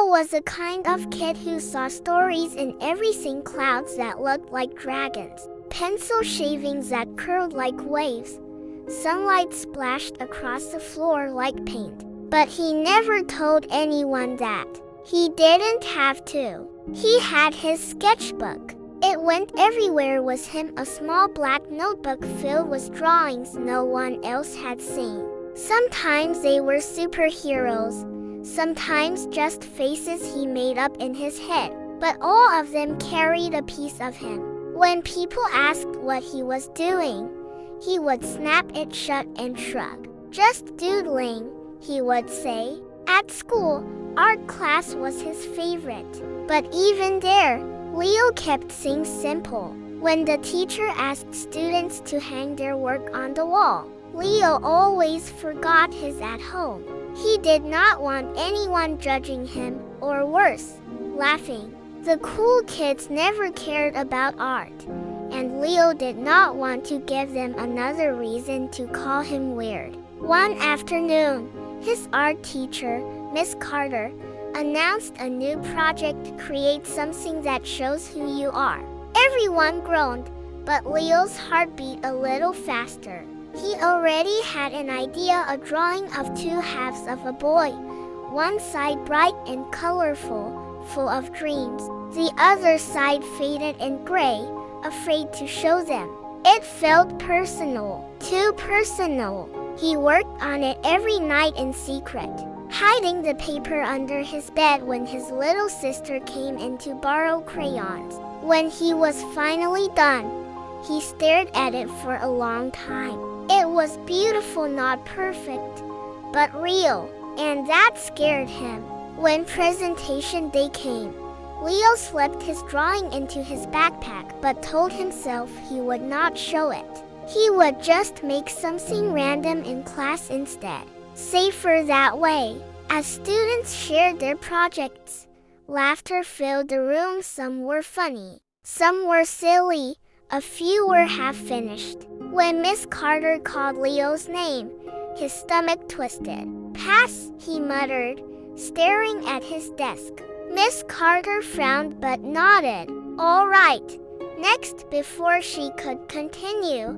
Leo was a kind of kid who saw stories in everything: clouds that looked like dragons, pencil shavings that curled like waves, sunlight splashed across the floor like paint. But he never told anyone that. He didn't have to. He had his sketchbook. It went everywhere with him, a small black notebook filled with drawings no one else had seen. Sometimes they were superheroes, sometimes just faces he made up in his head, but all of them carried a piece of him. When people asked what he was doing, he would snap it shut and shrug. Just doodling, he would say. At school, art class was his favorite. But even there, Leo kept things simple. When the teacher asked students to hang their work on the wall, Leo always forgot his at home. He did not want anyone judging him, or worse, laughing. The cool kids never cared about art, and Leo did not want to give them another reason to call him weird. One afternoon, his art teacher, Miss Carter, announced a new project: create something that shows who you are. Everyone groaned, but Leo's heart beat a little faster. He already had an idea: a drawing of two halves of a boy, one side bright and colorful, full of dreams, the other side faded and gray, afraid to show them. It felt personal, too personal. He worked on it every night in secret, hiding the paper under his bed when his little sister came in to borrow crayons. When he was finally done, he stared at it for a long time. It was beautiful, not perfect, but real, and that scared him. When presentation day came, Leo slipped his drawing into his backpack but told himself he would not show it. He would just make something random in class instead. Safer that way. As students shared their projects, laughter filled the room. Some were funny, some were silly, a few were half-finished. When Miss Carter called Leo's name, his stomach twisted. "Pass," he muttered, staring at his desk. Miss Carter frowned but nodded. "All right." Next, before she could continue,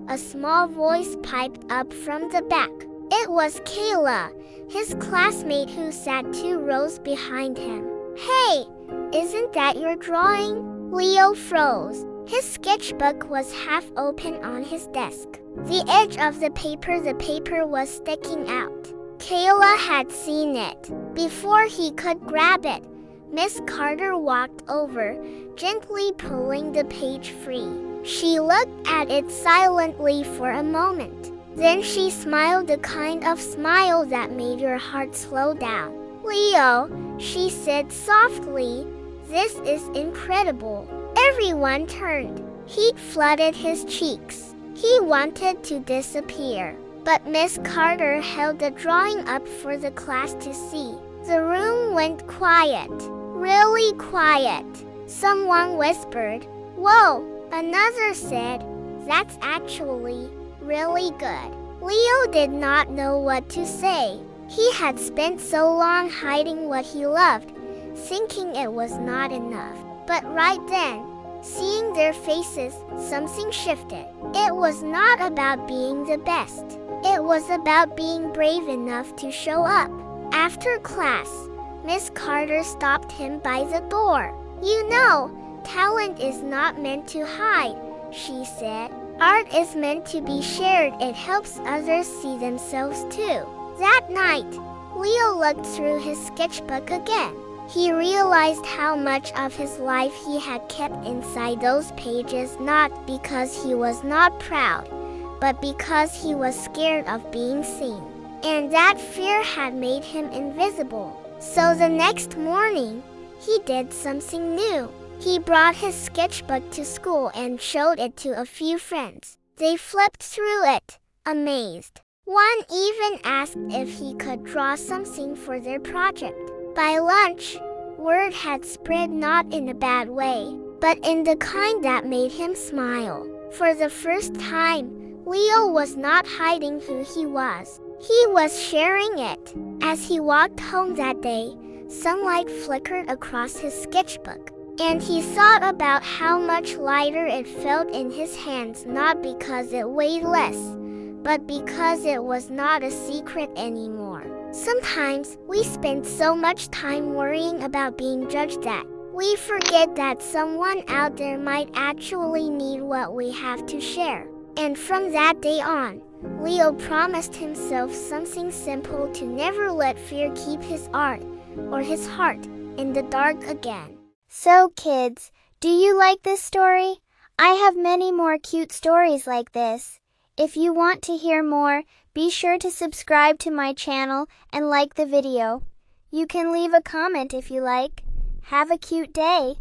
a small voice piped up from the back. It was Kayla, his classmate who sat 2 rows behind him. "Hey, isn't that your drawing?" Leo froze. His sketchbook was half open on his desk. The edge of the paper was sticking out. Kayla had seen it. Before he could grab it, Miss Carter walked over, gently pulling the page free. She looked at it silently for a moment. Then she smiled, the kind of smile that made your heart slow down. "Leo," she said softly, "this is incredible." Everyone turned. Heat flooded his cheeks. He wanted to disappear. But Miss Carter held the drawing up for the class to see. The room went quiet. Really quiet. Someone whispered, "Whoa!" Another said, "That's actually really good." Leo did not know what to say. He had spent so long hiding what he loved, thinking it was not enough. But right then, seeing their faces, something shifted. It was not about being the best. It was about being brave enough to show up. After class, Miss Carter stopped him by the door. "You know, talent is not meant to hide," she said. "Art is meant to be shared. It helps others see themselves too." That night, Leo looked through his sketchbook again. He realized how much of his life he had kept inside those pages, not because he was not proud, but because he was scared of being seen. And that fear had made him invisible. So the next morning, he did something new. He brought his sketchbook to school and showed it to a few friends. They flipped through it, amazed. One even asked if he could draw something for their project. By lunch, word had spread, not in a bad way, but in the kind that made him smile. For the first time, Leo was not hiding who he was. He was sharing it. As he walked home that day, Sunlight flickered across his sketchbook, and he thought about how much lighter it felt in his hands, not because it weighed less, but because it was not a secret anymore. Sometimes we spend so much time worrying about being judged that we forget that someone out there might actually need what we have to share. And from that day on, Leo promised himself something simple: to never let fear keep his art or his heart in the dark again. So kids, do you like this story? I have many more cute stories like this. If you want to hear more, be sure to subscribe to my channel and like the video. You can leave a comment if you like. Have a cute day.